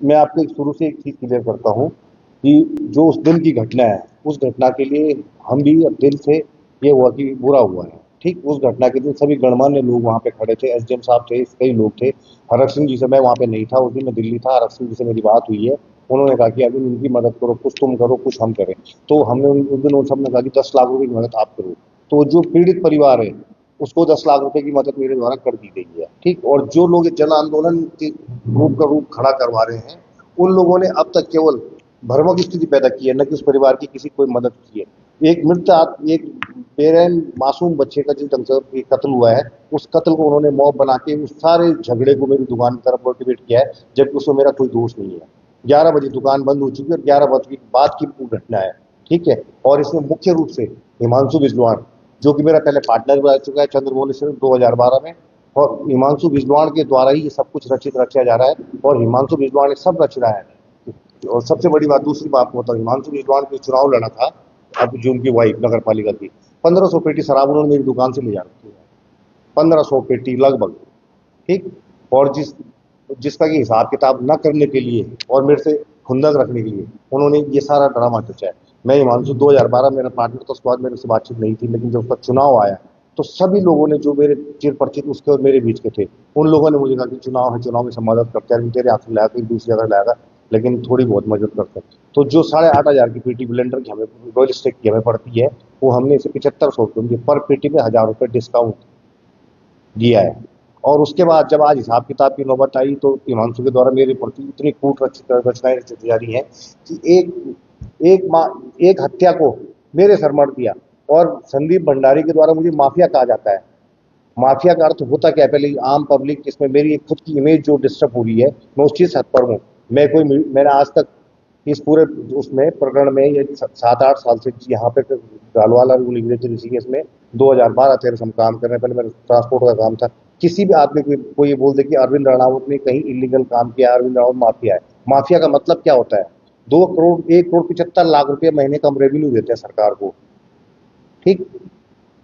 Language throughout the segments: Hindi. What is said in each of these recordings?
मैं आपको शुरू से एक चीज़ क्लियर करता हूँ कि जो उस दिन की घटना है, उस घटना के लिए हम भी अब दिल से ये हुआ कि बुरा हुआ है। ठीक, उस घटना के दिन सभी गणमान्य लोग वहाँ पे खड़े थे, एसडीएम साहब थे, कई लोग थे। हरक सिंह जी से, मैं वहाँ पे नहीं था उस दिन, मैं दिल्ली था। हरक सिंह जी से मेरी बात हुई है, उन्होंने कहा कि अभी उनकी मदद करो, कुछ तुम करो कुछ हम करें। तो हमने उस दिन उन सब ने कहा कि 10 लाख रुपए की मदद आप करो। तो जो पीड़ित परिवार है उसको 10 लाख रुपए की मदद मेरे द्वारा कर दी गई है। ठीक, और जो लोग जन आंदोलन के रूप का रूप खड़ा करवा रहे हैं, उन लोगों ने अब तक केवल भ्रमक स्थिति पैदा की है, न कि उस परिवार की किसी कोई मदद की है। एक मृत एक बेरहम मासूम बच्चे का जिस ढंग से कत्ल हुआ है, उस कत्ल को उन्होंने मॉब बना के उस सारे झगड़े को मेरी दुकान की तरफ मोटिवेट किया है, जबकि उसमें मेरा कोई दोष नहीं है। 11 बजे दुकान बंद हो चुकी है और 11 बजे के बाद की घटना है। ठीक है, और इसमें मुख्य रूप से हिमांशु बिजवाण, जो कि मेरा पहले पार्टनर रह चुका है चंद्रमौली से 2012 में, और हिमांशु बिजवाण के द्वारा ही ये सब कुछ रचित रचा जा रहा है, और हिमांशु बिजवाण ने सब रच रहा है। और सबसे बड़ी बात, दूसरी बात बताओ, हिमांशु बिजवाण को चुनाव लड़ा था, अब जो उनकी वाइफ नगर पालिका की, 1500 पेटी शराब उन्होंने मेरी दुकान से ले जा रखी है, 1500 पेटी लगभग। ठीक, और जिसका कि हिसाब किताब न करने के लिए और मेरे से खुंदक रखने के लिए उन्होंने ये सारा ड्रामा रचा है। मैं हिमांशु 2012 मेरा पार्टनर, तो उसके बाद मेरे से बातचीत नहीं थी, लेकिन जब उसका चुनाव आया तो सभी लोगों ने, जो मेरे चिर परिचित उसके और मेरे बीच के थे, उन लोगों ने मुझे कहा कि चुनाव है, चुनाव में सब मदद करते हैं, तेरे हाथ से लाया कहीं दूसरी जगह लाएगा, लेकिन थोड़ी बहुत मदद करते हैं। तो जो 8,500 की पेटी ब्लेंडर की हमें रॉयल स्टेक की हमें पड़ती है, वो हमने इसे 7500 पर पेटी में 1000 रुपये डिस्काउंट दिया है। और उसके बाद जब आज हिसाब किताब की नौबत आई, तो हिमांशु के द्वारा मेरे प्रति इतनी कूट रचनाएं रची जा रही हैं कि एक माँ एक हत्या को मेरे सर मर दिया, और संदीप भंडारी के द्वारा मुझे माफिया कहा जाता है। माफिया का अर्थ होता क्या है? पहले आम पब्लिक, जिसमें मेरी एक खुद की इमेज जो डिस्टर्ब हो रही है, मैं उस चीज हद पर हूँ। मैंने आज तक इस पूरे उसमें प्रकरण में ये 7-8 साल से यहाँ पे गालवाला रूल ऋषिकेश में 2012-13 से हम काम कर रहे हैं। पहले मेरा ट्रांसपोर्ट का काम था। किसी भी आदमी को ये बोल दे कि अरविंद राणावत ने कहीं इलीगल काम किया, अरविंद राणावत माफिया है। माफिया का मतलब क्या होता है? 2 करोड़ 1 करोड़ 75 लाख रुपए महीने का हम रेवेन्यू देते हैं सरकार को। ठीक,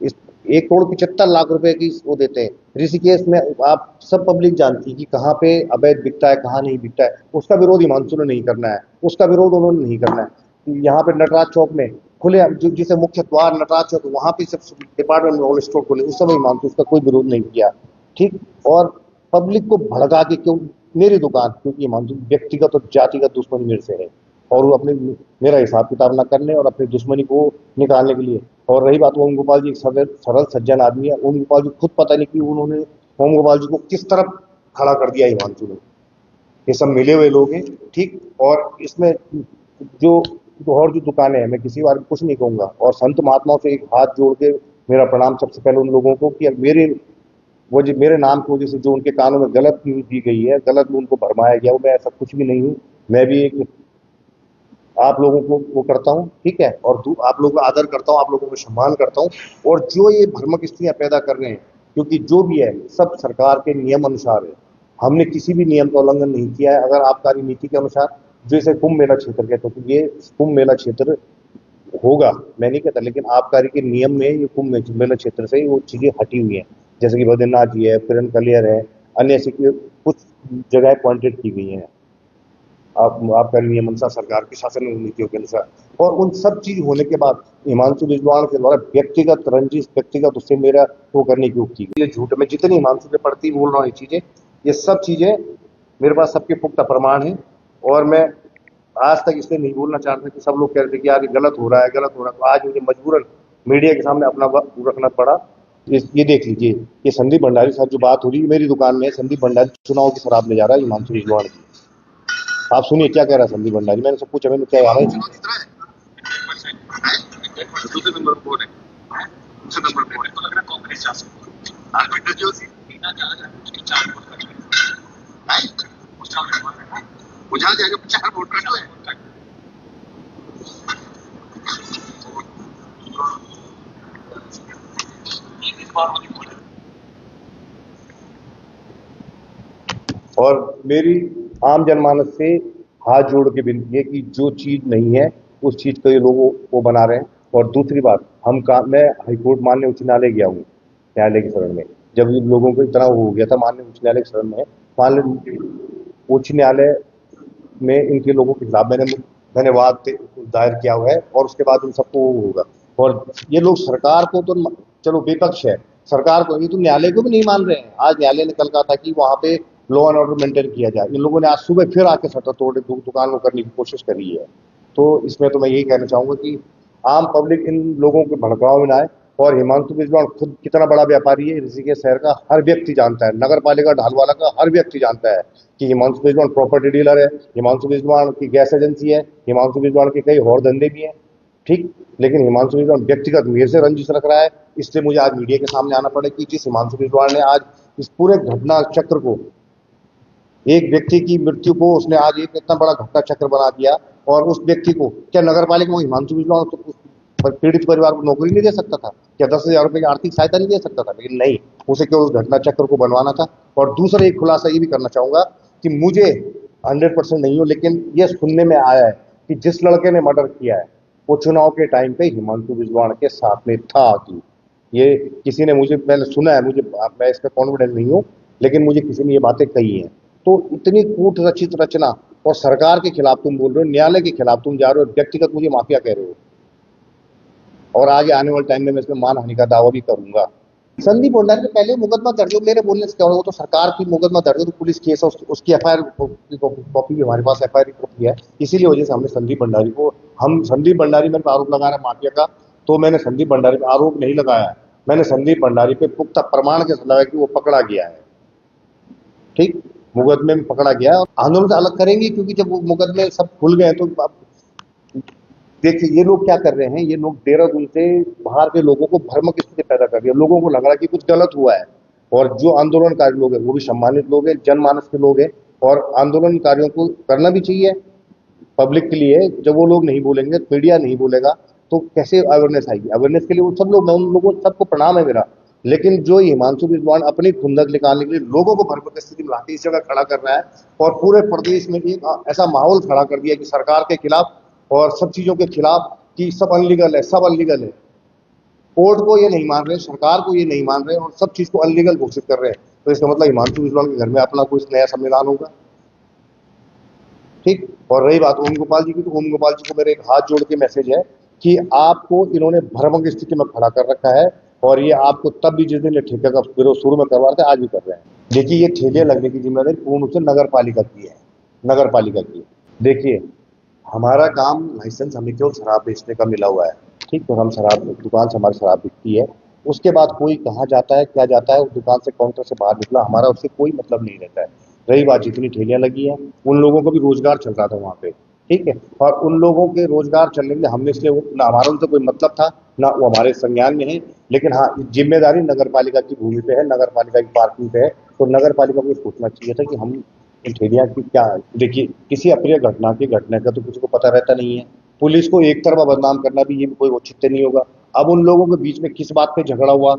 इस 1 करोड़ 75 लाख रुपए की वो देते हैं। ऋषिकेश में आप सब पब्लिक जानती है कि कहाँ पे अवैध बिकता है, कहाँ नहीं बिकता है। उसका विरोध हिमांशु ने नहीं करना है, उसका विरोध उन्होंने नहीं करना है। यहाँ पे नटराज चौक में खुले, जिसे मुख्य द्वार नटराज चौक, वहां पे सब डिपार्टमेंट में स्टोर खोले, उस समय हिमांशु उसका कोई विरोध नहीं किया। ठीक, और पब्लिक को भड़का के क्यों मेरी दुकान, क्योंकि हिमांशु व्यक्तिगत और जातिगत दुश्मनी मेरे से है, और वो अपने मेरा हिसाब किताब ना करने और अपनी दुश्मनी को निकालने के लिए। और रही बात, ओम गोपाल जी एक सरल सरल सज्जन आदमी है। ओम गोपाल जी खुद पता नहीं कि उन्होंने ओम गोपाल जी को किस तरफ खड़ा कर दिया हिमांशु ने। ये सब मिले हुए लोग हैं। ठीक, और इसमें जो और जो दुकानें हैं, मैं किसी बारे में कुछ नहीं कहूंगा, और संत महात्माओं से एक हाथ जोड़ के मेरा प्रणाम सबसे पहले उन लोगों को कि मेरे नाम की वजह से जो उनके कानों में गलत न्यूज दी गई है, गलत उनको भरमाया गया, वो मैं ऐसा कुछ भी नहीं हूँ। मैं भी एक आप लोगों को वो करता हूँ। ठीक है, और आप लोगों का आदर करता हूँ, आप लोगों को सम्मान करता हूँ। और जो ये भ्रमक स्थितियां पैदा कर रहे हैं, क्योंकि जो भी है सब सरकार के नियम अनुसार है, हमने किसी भी नियम का उल्लंघन नहीं किया है। अगर आबकारी नीति के अनुसार, जैसे कुंभ मेला क्षेत्र कहते हैं, तो ये कुंभ मेला क्षेत्र होगा, मैं नहीं कहता, लेकिन आबकारी के नियम में ये कुंभ मेला क्षेत्र से वो चीजें हटी हुई हैं। जैसे कि बद्रीनाथ जी है, फिरन कलियर है, अन्य ऐसी कुछ जगह पॉइंटेड की गई हैं आपका नियम अनुसार, सरकार की शासन नीतियों के अनुसार। और उन सब चीज होने के बाद हिमांशु बिजवाण के द्वारा व्यक्तिगत रंजिश, व्यक्तिगत उससे मेरा वो करने की उक्ति गई, ये झूठ। मैं जितनी हिमांशु के प्रति बोल रहा हूँ ये चीजें, ये सब चीजें मेरे पास सबके पुख्ता प्रमाण है। और मैं आज तक इसलिए नहीं बोलना चाहता कि सब लोग कह रहे थे कि यार ये गलत हो रहा है, गलत हो रहा है, तो आज मुझे मजबूरन मीडिया के सामने अपना वक्त रखना पड़ा। ये देख लीजिए, ये संदीप भंडारी साहब जो बात हो रही है मेरी दुकान में, संदीप भंडारी चुनाव की शराब ले जा रहा है हिमांशु बिजवाण की। आप सुनिए क्या कह रहा है संदीप भंडारी। मैंने सब पूछा, मैंने क्या आ रहा है। दूसरे नंबर कौन है? दूसरे नंबर कौन है? तो लग रहा है कांग्रेस जा सकती है। विंडो जो सी बिना जा चार वोट कर बुझा जाएगा, 4 वोट कर लो है। इस बार और मेरी आम जनमानस से हाथ जोड़ के विनती है कि जो चीज नहीं है उस चीज को ये लोग वो बना रहे हैं। और दूसरी बात, मैं हाईकोर्ट माननीय उच्च न्यायालय गया हूँ, न्यायालय के शरण में। जब इन लोगों को इतना हो गया था, माननीय उच्च न्यायालय के शरण में, माननीय उच्च न्यायालय में इनके लोगों के खिलाफ मैंने वाद दायर किया हुआ है और उसके बाद इन सबको वो होगा। और ये लोग सरकार को तो चलो विपक्ष है, सरकार को, ये तो न्यायालय को भी नहीं मान रहे हैं। आज न्यायालय ने कल कहा था कि वहां पे लॉ एंड ऑर्डर मेंटेन किया जाए, इन लोगों ने आज सुबह फिर आके शटर तोड़ दुकान को करने की कोशिश करी है। तो इसमें तो मैं यही कहना चाहूंगा कि आम पब्लिक इन लोगों के भड़काव में ना आए। और हिमांशु बिजलाल खुद कितना बड़ा व्यापारी है, ऋषिकेश शहर का हर व्यक्ति जानता है, नगर पालिका ढालवाला का हर व्यक्ति जानता है कि हिमांशु बिजलाल प्रॉपर्टी डीलर है, हिमांशु बिजलाल की गैस एजेंसी है, हिमांशु बिजलाल के कई और धंधे भी हैं। ठीक, लेकिन हिमांशु बिजलाल व्यक्तिगत मेरे से रंजिश रख रहा है, इसलिए मुझे आज मीडिया के सामने आना पड़े कि जिस हिमांशु बिजलाल ने आज इस पूरे घटना चक्र को, एक व्यक्ति की मृत्यु को उसने आज एक इतना बड़ा घटना चक्र बना दिया। और उस व्यक्ति को क्या नगर पालिका में हिमांशु बिजलाल पीड़ित परिवार को नौकरी नहीं दे सकता था? क्या 10,000 रुपए की आर्थिक सहायता नहीं दे सकता था? लेकिन नहीं, उसे केवल उस घटना चक्र को बनवाना था। और दूसरा एक खुलासा ये भी करना चाहूंगा कि मुझे 100% नहीं हो, लेकिन ये सुनने में आया है कि जिस लड़के ने मर्डर किया है वो चुनाव के टाइम पे हिमांशु बिजलाल के साथ में था। कि ये किसी ने मुझे, मैंने सुना है, मुझे, मैं इस पर कॉन्फिडेंस नहीं हूँ, लेकिन मुझे किसी ने ये बातें कही हैं। तो इतनी कूट रचित रचना, और सरकार के खिलाफ तुम बोल रहे हो, न्यायालय के खिलाफ तुम जा रहे हो, व्यक्तिगत मुझे माफिया कह रहे हो। और आगे आने वाले टाइम में मैं इसमें मानहानि का दावा भी करूंगा। संदीप भंडारी ने पहले मुकदमा दर्ज हो, मेरे बोलने से क्या होगा, वो तो सरकार की मुकदमा दर्ज हो, तो पुलिस केस है, उसकी एफआईआर कॉपी भी हमारे पास एफआईआर की कॉपी है। इसीलिए वजह से हमने संदीप भंडारी को, हम संदीप भंडारी मेरे पे आरोप लगा रहा है माफिया का, तो मैंने संदीप भंडारी पे आरोप नहीं लगाया है, मैंने संदीप भंडारी पे पुख्ता प्रमाण के साथ लगाया कि वो पकड़ा गया है। ठीक, मुकदमे में पकड़ा गया है। और आंदोलन से अलग करेंगे, क्योंकि जब वो मुकदमे सब खुल गए तो देखिए ये लोग क्या कर रहे हैं, ये लोग देहरादून से बाहर के लोगों को भ्रमक स्थिति पैदा कर रही है। लोगों को लग रहा है कि कुछ गलत हुआ है, और जो आंदोलनकारी लोग हैं वो भी सम्मानित लोग हैं, जनमानस के लोग हैं, और आंदोलनकारियों को करना भी चाहिए पब्लिक के लिए। जब वो लोग नहीं बोलेंगे, मीडिया नहीं बोलेगा, तो कैसे अवेयरनेस आएगी? अवेयरनेस के लिए वो सब लोग, मैं उन लोगों सबको प्रणाम है मेरा। लेकिन जो हिमांशु बिजलाल अपनी खुंदक निकालने के लिए लोगों को भरपूर स्थिति में लाके इस जगह खड़ा कर रहा है, और पूरे प्रदेश में एक ऐसा माहौल खड़ा कर दिया कि सरकार के खिलाफ और सब चीजों के खिलाफ, कि सब अनलीगल है, सब अनलीगल है। कोर्ट को ये नहीं मान रहे, सरकार को ये नहीं मान रहे, और सब चीज को अनलीगल घोषित कर रहे हैं। तो इसका मतलब हिमांशु बिजलाल के घर में अपना कोई नया संविधान होगा। ठीक, और रही बात ओम गोपाल जी की, तो ओम गोपाल जी को मेरे एक हाथ जोड़ के मैसेज है कि आपको इन्होंने भ्रमक स्थिति में खड़ा कर रखा है, और ये आपको तब भी, जिस दिन ये ठेके का विरोध शुरू में करवा रहे थे, आज भी कर रहे हैं। देखिए, ये ठेके लगने की जिम्मेदारी पूर्ण रूप से नगर पालिका की है, नगर पालिका की। देखिए, हमारा काम लाइसेंस हमें केवल शराब बेचने का मिला हुआ है। ठीक, तो हम शराब, दुकान से हमारी शराब बिकती है। उसके बाद कोई कहाँ जाता है, क्या जाता है, उस दुकान से काउंटर से बाहर निकला, हमारा उससे कोई मतलब नहीं रहता है। रही बात, जितनी ठेलियां लगी है, उन लोगों को भी रोजगार चल रहा था वहां पे। ठीक है, और उन लोगों के रोजगार चलने के लिए हमने, इसलिए ना हमारा उनसे कोई मतलब था, ना वो हमारे संज्ञान में है। लेकिन हाँ, जिम्मेदारी नगर पालिका की भूमि पे है, नगर पालिका की पार्किंग पे है, तो नगर पालिका को सोचना चाहिए था कि हम इन ठेलियां की क्या। देखिए, किसी अप्रिय घटना का तो किसी को पता रहता नहीं है। पुलिस को एक तरफा बदनाम करना भी ये कोई औचित्य नहीं होगा। अब उन लोगों के बीच में किस बात पे झगड़ा हुआ,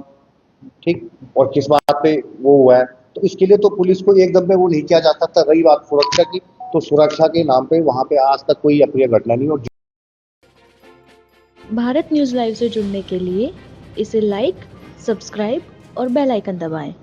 ठीक, और किस बात पे वो हुआ है, तो इसके लिए तो पुलिस को एकदम पे वो नहीं किया जा सकता। रही बात सुरक्षा की, तो सुरक्षा के नाम पे वहां पे आज तक कोई अप्रिय घटना नहीं। और भारत न्यूज़ लाइव से जुड़ने के लिए इसे लाइक, सब्सक्राइब और बेल आइकन दबाएं।